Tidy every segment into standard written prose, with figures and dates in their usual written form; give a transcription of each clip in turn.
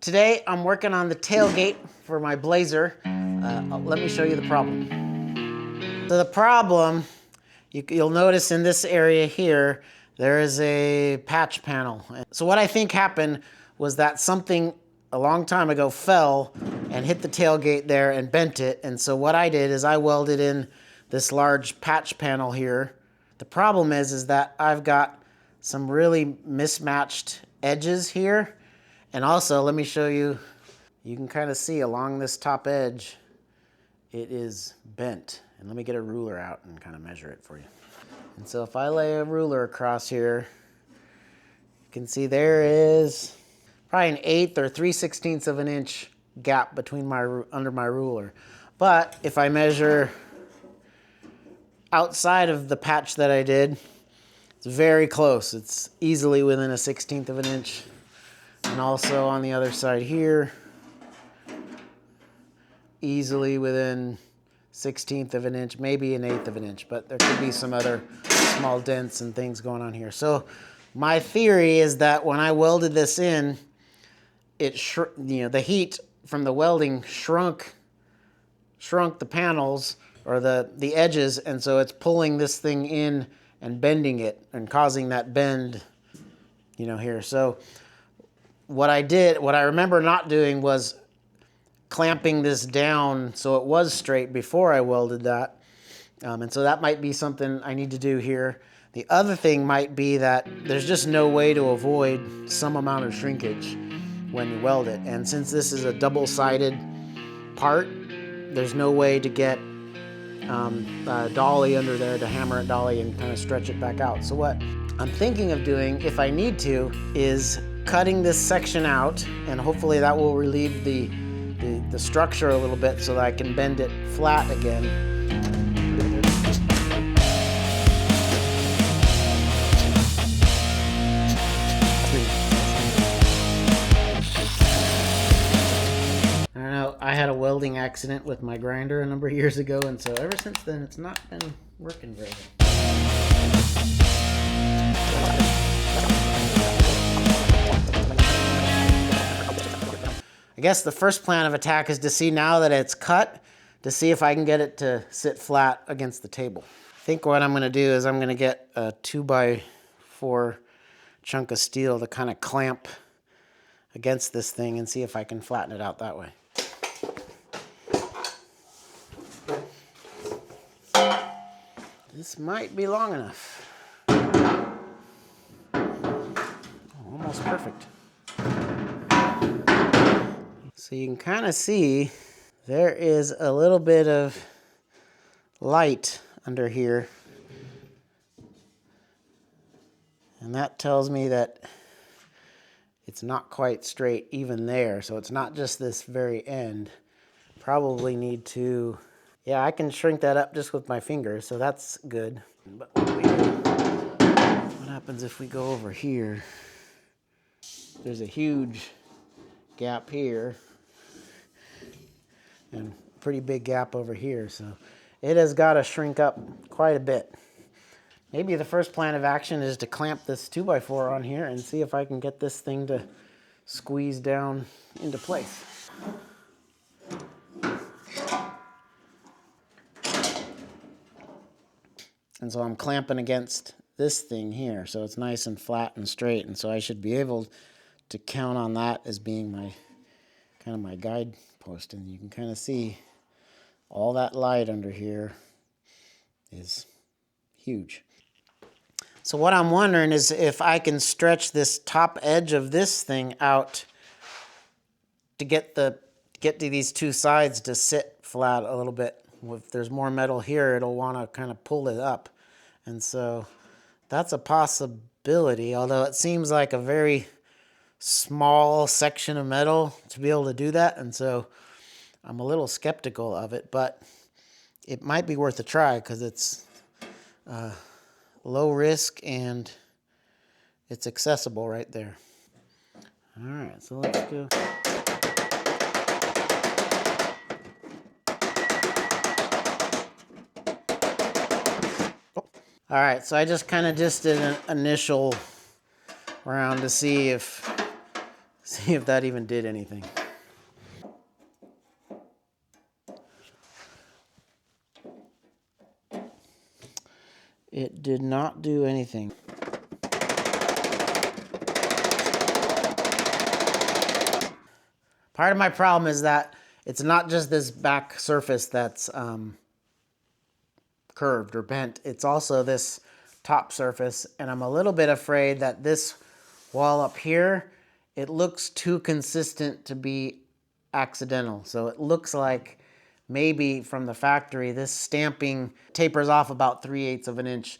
Today I'm working on the tailgate for my Blazer. Let me show you the problem. So the problem, you'll notice in this area here, there is a patch panel. So what I think happened was that something a long time ago fell and hit the tailgate there and bent it. And so what I did is I welded in this large patch panel here. The problem is that I've got some really mismatched edges here. And also, let me show you, you can kind of see along this top edge, it is bent. And let me get a ruler out and kind of measure it for you. And so if I lay a ruler across here, you can see there is probably an 1/8 or 3/16 of an inch gap between under my ruler. But if I measure outside of the patch that I did, it's very close. It's easily within a 1/16 of an inch. And also on the other side here, easily within 1/16 of an inch, maybe an 1/8 of an inch, but there could be some other small dents and things going on here. So my theory is that when I welded this in, the heat from the welding shrunk the panels or the edges, and so it's pulling this thing in and bending it and causing that bend, here. So what I remember not doing was clamping this down so it was straight before I welded that. And so that might be something I need to do here. The other thing might be that there's just no way to avoid some amount of shrinkage when you weld it. And since this is a double-sided part, there's no way to get a dolly under there to hammer it dolly and kind of stretch it back out. So what I'm thinking of doing, if I need to, is cutting this section out, and hopefully that will relieve the structure a little bit so that I can bend it flat again. I don't know, I had a welding accident with my grinder a number of years ago, and so ever since then it's not been working very well. I guess the first plan of attack is to see now that it's cut, to see if I can get it to sit flat against the table. I think what I'm going to do is I'm going to get a 2x4 chunk of steel to kind of clamp against this thing and see if I can flatten it out that way. This might be long enough. Oh, almost perfect. So you can kind of see there is a little bit of light under here. And that tells me that it's not quite straight even there. So it's not just this very end. Probably need to, yeah, I can shrink that up just with my fingers, so that's good. But what happens if we go over here? There's a huge gap here. And pretty big gap over here, so it has got to shrink up quite a bit. Maybe the first plan of action is to clamp this 2x4 on here and see if I can get this thing to squeeze down into place. And so I'm clamping against this thing here, so it's nice and flat and straight, and so I should be able to count on that as being my guide post. And you can kind of see all that light under here is huge. So what I'm wondering is if I can stretch this top edge of this thing out to get to these two sides to sit flat a little bit. If there's more metal here, it'll want to kind of pull it up. And so that's a possibility, although it seems like a very small section of metal to be able to do that, and so I'm a little skeptical of it, but it might be worth a try because it's low risk and it's accessible right there. All right, so let's go. All right, so I just did an initial round to see if See if that even did anything. It did not do anything. Part of my problem is that it's not just this back surface that's curved or bent. It's also this top surface, and I'm a little bit afraid that this wall up here, it looks too consistent to be accidental. So it looks like maybe from the factory, this stamping tapers off about 3/8 of an inch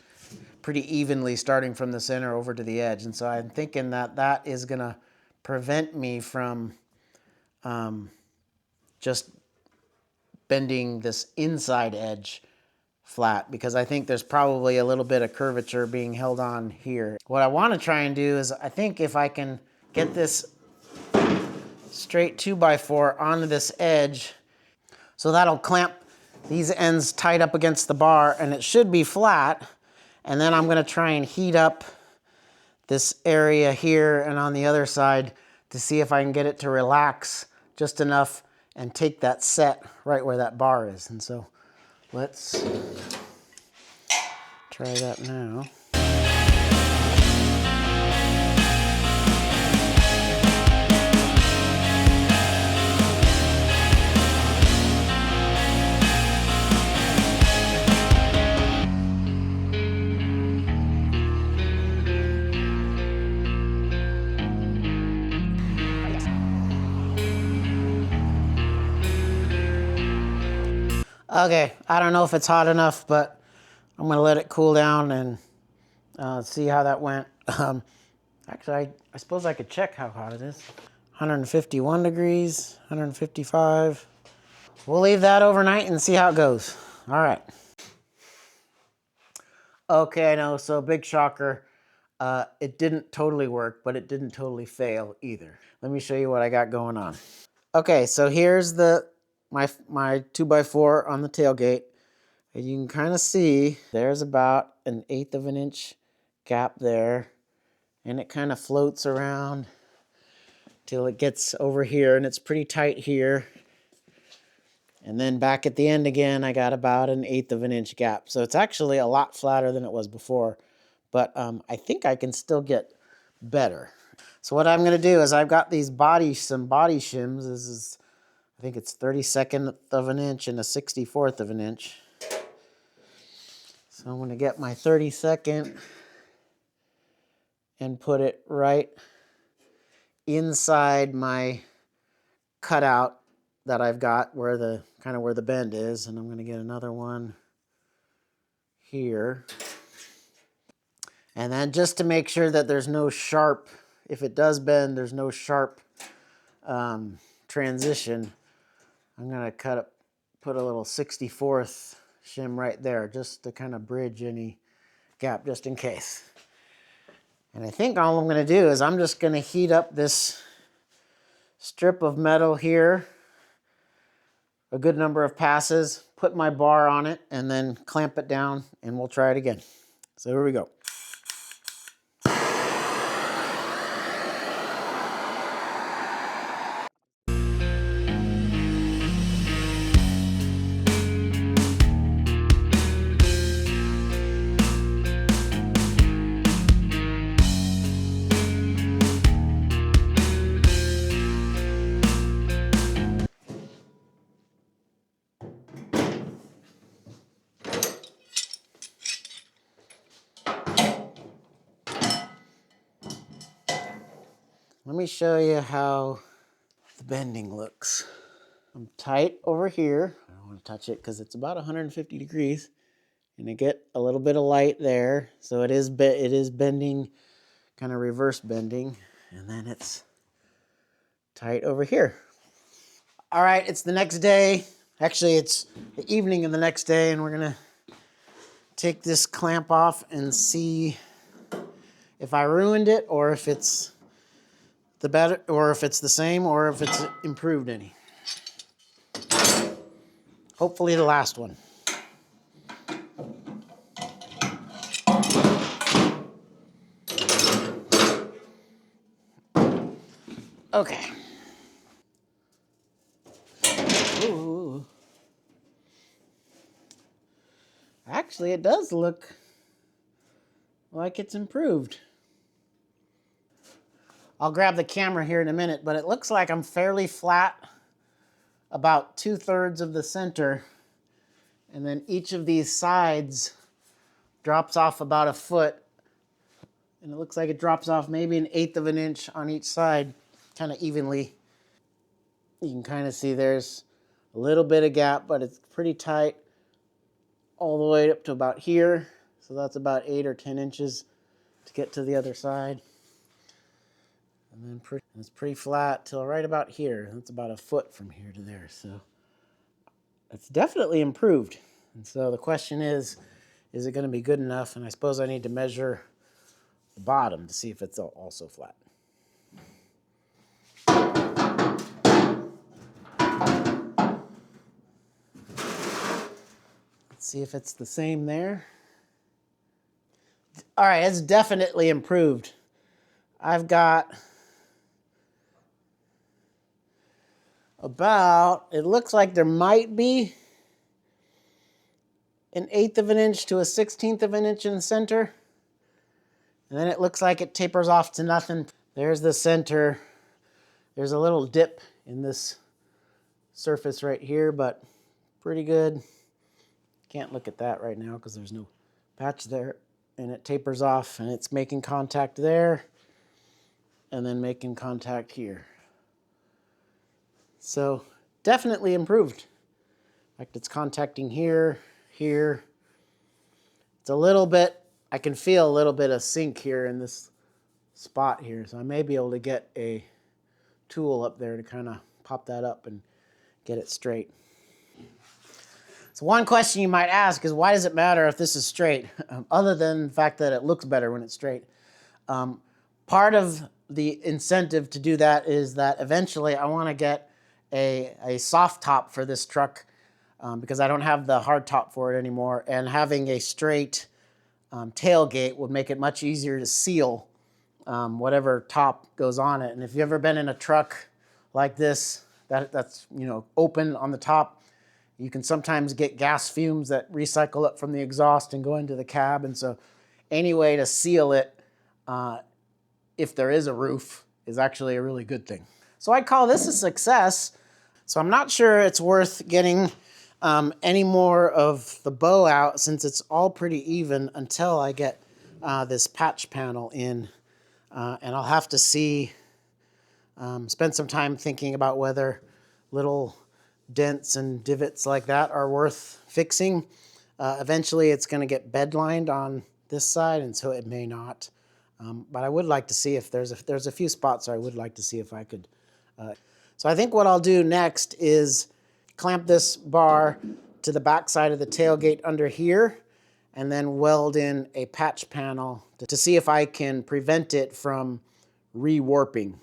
pretty evenly starting from the center over to the edge. And so I'm thinking that that is gonna prevent me from just bending this inside edge flat, because I think there's probably a little bit of curvature being held on here. What I want to try and do is, I think if I can get this straight 2x4 onto this edge, so that'll clamp these ends tight up against the bar, and it should be flat. And then I'm going to try and heat up this area here and on the other side to see if I can get it to relax just enough and take that set right where that bar is. And so let's try that now. Okay, I don't know if it's hot enough, but I'm gonna let it cool down and see how that went. Actually, I suppose I could check how hot it is. 151 degrees, 155. We'll leave that overnight and see how it goes. All right. Okay, I know, so big shocker. It didn't totally work, but it didn't totally fail either. Let me show you what I got going on. Okay, so here's my 2x4 on the tailgate. And you can kind of see there's about an 1/8 of an inch gap there, and it kind of floats around till it gets over here, and it's pretty tight here. And then back at the end again, I got about an 1/8 of an inch gap. So it's actually a lot flatter than it was before, but I think I can still get better. So what I'm gonna do is, I've got these some body shims. This is, I think it's 32nd of an inch and a 64th of an inch. So I'm going to get my 32nd and put it right inside my cutout that I've got where the where the bend is, and I'm going to get another one here. And then just to make sure that there's no sharp, if it does bend, there's no sharp transition, I'm going to put a little 64th shim right there just to kind of bridge any gap just in case. And I think all I'm going to do is, I'm just going to heat up this strip of metal here a good number of passes, put my bar on it, and then clamp it down, and we'll try it again. So here we go. Let me show you how the bending looks. I'm tight over here. I don't want to touch it because it's about 150 degrees. And I get a little bit of light there. So it is bending, kind of reverse bending. And then it's tight over here. All right, it's the next day. Actually, it's the evening of the next day, and we're going to take this clamp off and see if I ruined it, or if it's the better, or if it's the same, or if it's improved any. Hopefully the last one. Okay. Ooh. Actually, it does look like it's improved. I'll grab the camera here in a minute, but it looks like I'm fairly flat about 2/3 of the center. And then each of these sides drops off about a foot. And it looks like it drops off maybe 1/8 of an inch on each side, kind of evenly. You can kind of see there's a little bit of gap, but it's pretty tight all the way up to about here. So that's about 8 or 10 inches to get to the other side. And then it's pretty flat till right about here. That's about a foot from here to there. So it's definitely improved. And so the question is it going to be good enough? And I suppose I need to measure the bottom to see if it's also flat. Let's see if it's the same there. All right, it's definitely improved. I've got about, it looks like there might be 1/8 of an inch to 1/16 of an inch in the center. And then it looks like it tapers off to nothing. There's the center. There's a little dip in this surface right here, but pretty good. Can't look at that right now because there's no patch there. And it tapers off and it's making contact there and then making contact here. So definitely improved. In fact, it's contacting here, here. It's a little bit, I can feel a little bit of sink here in this spot here. So I may be able to get a tool up there to kind of pop that up and get it straight. So one question you might ask is, why does it matter if this is straight? Other than the fact that it looks better when it's straight. Part of the incentive to do that is that eventually I want to get a soft top for this truck because I don't have the hard top for it anymore. And having a straight tailgate would make it much easier to seal whatever top goes on it. And if you've ever been in a truck like this, that's open on the top, you can sometimes get gas fumes that recycle up from the exhaust and go into the cab. And so any way to seal it, if there is a roof, is actually a really good thing. So I call this a success. So I'm not sure it's worth getting any more of the bow out since it's all pretty even until I get this patch panel in. And I'll have to spend some time thinking about whether little dents and divots like that are worth fixing. Eventually it's going to get bed lined on this side, and so it may not. But I would like to see if there's a few spots where I would like to see if I could. So I think what I'll do next is clamp this bar to the back side of the tailgate under here, and then weld in a patch panel to see if I can prevent it from rewarping.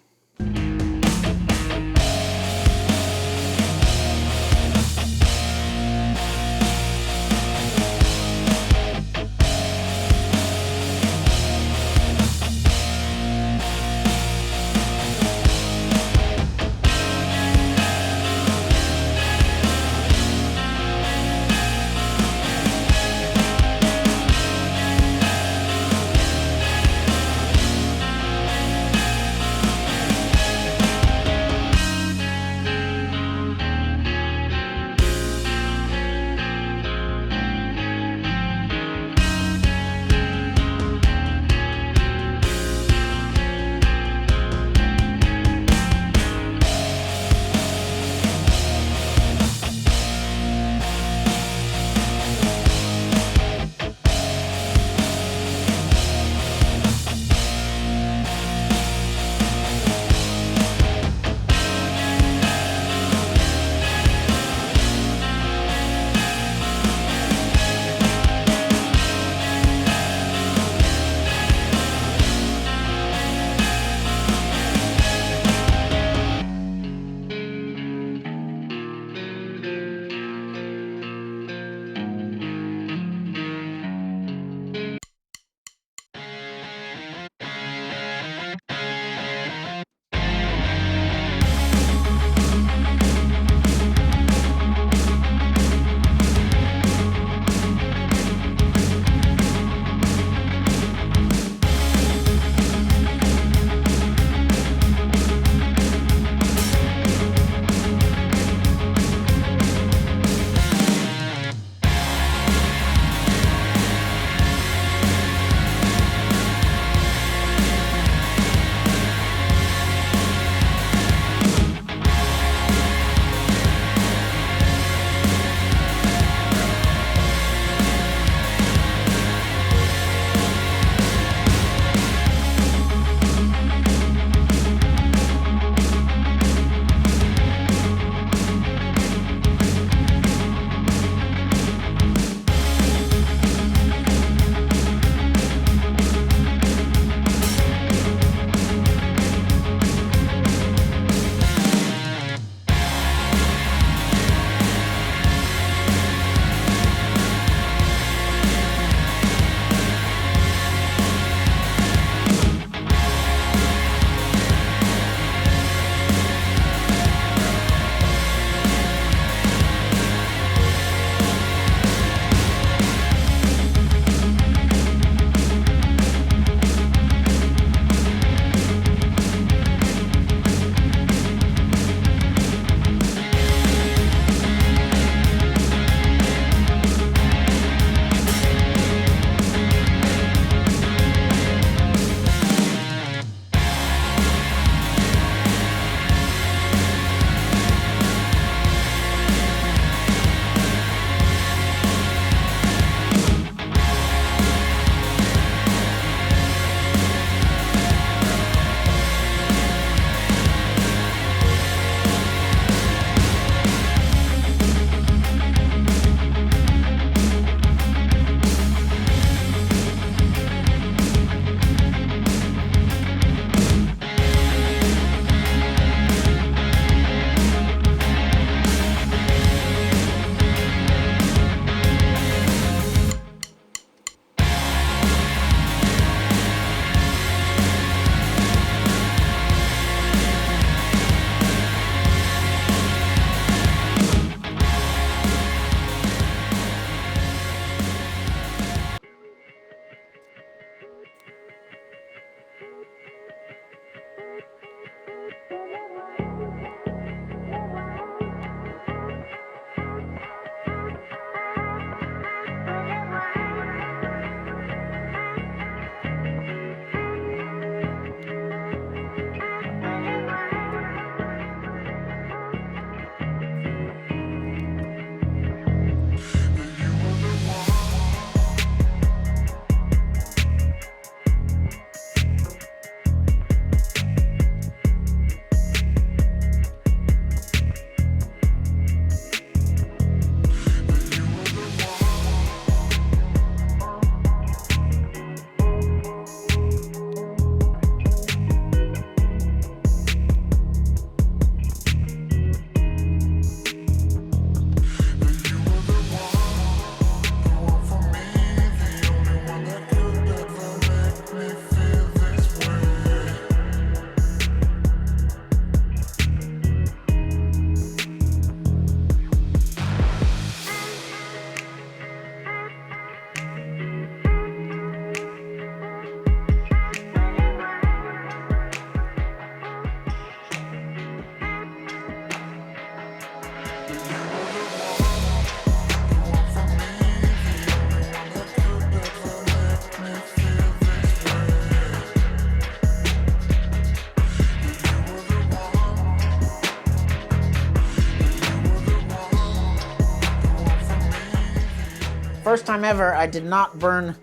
first time ever, I did not burn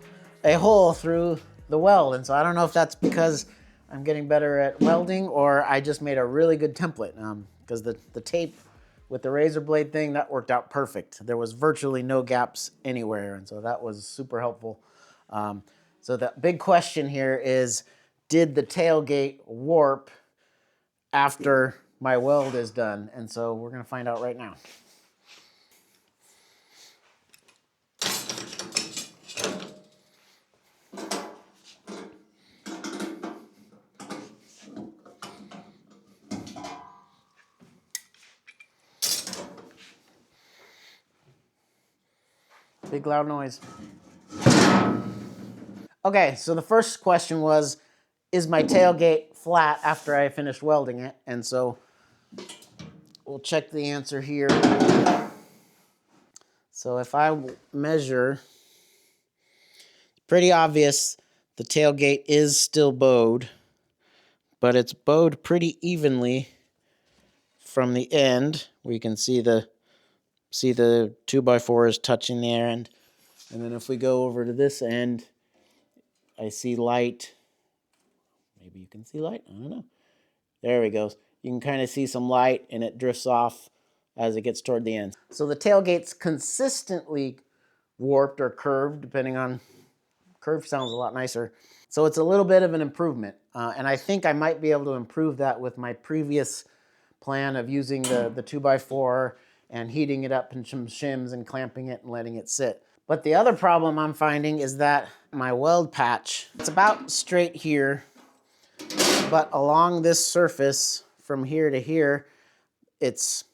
a hole through the weld. And so I don't know if that's because I'm getting better at welding or I just made a really good template. Because the tape with the razor blade thing, that worked out perfect. There was virtually no gaps anywhere. And so that was super helpful. So the big question here is, did the tailgate warp after my weld is done? And so we're gonna find out right now. Big loud noise. Okay, so the first question was, is my tailgate flat after I finished welding it? And so we'll check the answer here. So if I measure, pretty obvious the tailgate is still bowed, but it's bowed pretty evenly from the end. We can see the 2x4 is touching the end. And then if we go over to this end, I see light. Maybe you can see light, I don't know. There we go. You can kind of see some light and it drifts off as it gets toward the end. So the tailgate's consistently warped or curved, depending on, curved sounds a lot nicer. So it's a little bit of an improvement. And I think I might be able to improve that with my previous plan of using the 2x4 and heating it up in some shims and clamping it and letting it sit. But the other problem I'm finding is that my weld patch, it's about straight here, but along this surface from here to here, there's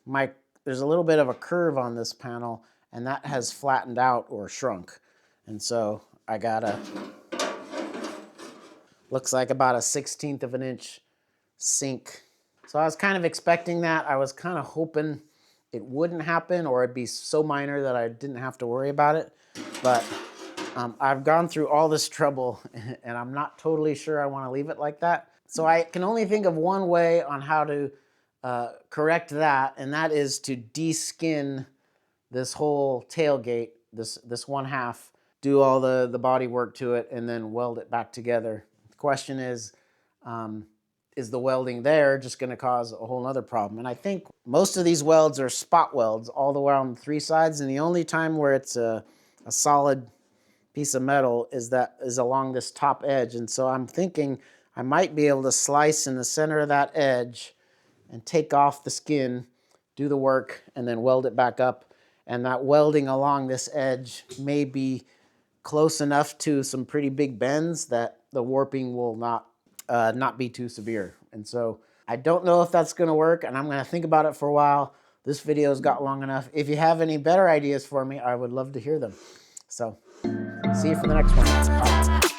a little bit of a curve on this panel, and that has flattened out or shrunk. And so I got looks like about a 1/16 of an inch sink. So I was kind of expecting that. I was kind of hoping it wouldn't happen or it'd be so minor that I didn't have to worry about it. But I've gone through all this trouble and I'm not totally sure I want to leave it like that. So I can only think of one way on how to correct that, and that is to de-skin this whole tailgate, this 1/2, do all the body work to it, and then weld it back together. The question is the welding there just going to cause a whole other problem? And I think most of these welds are spot welds all the way on 3 sides, and the only time where it's a solid piece of metal is along this top edge. And so I'm thinking I might be able to slice in the center of that edge and take off the skin, do the work, and then weld it back up. And that welding along this edge may be close enough to some pretty big bends that the warping will not be too severe. And so I don't know if that's going to work, and I'm going to think about it for a while. This video's got long enough. If you have any better ideas for me, I would love to hear them. So see you for the next one. Bye.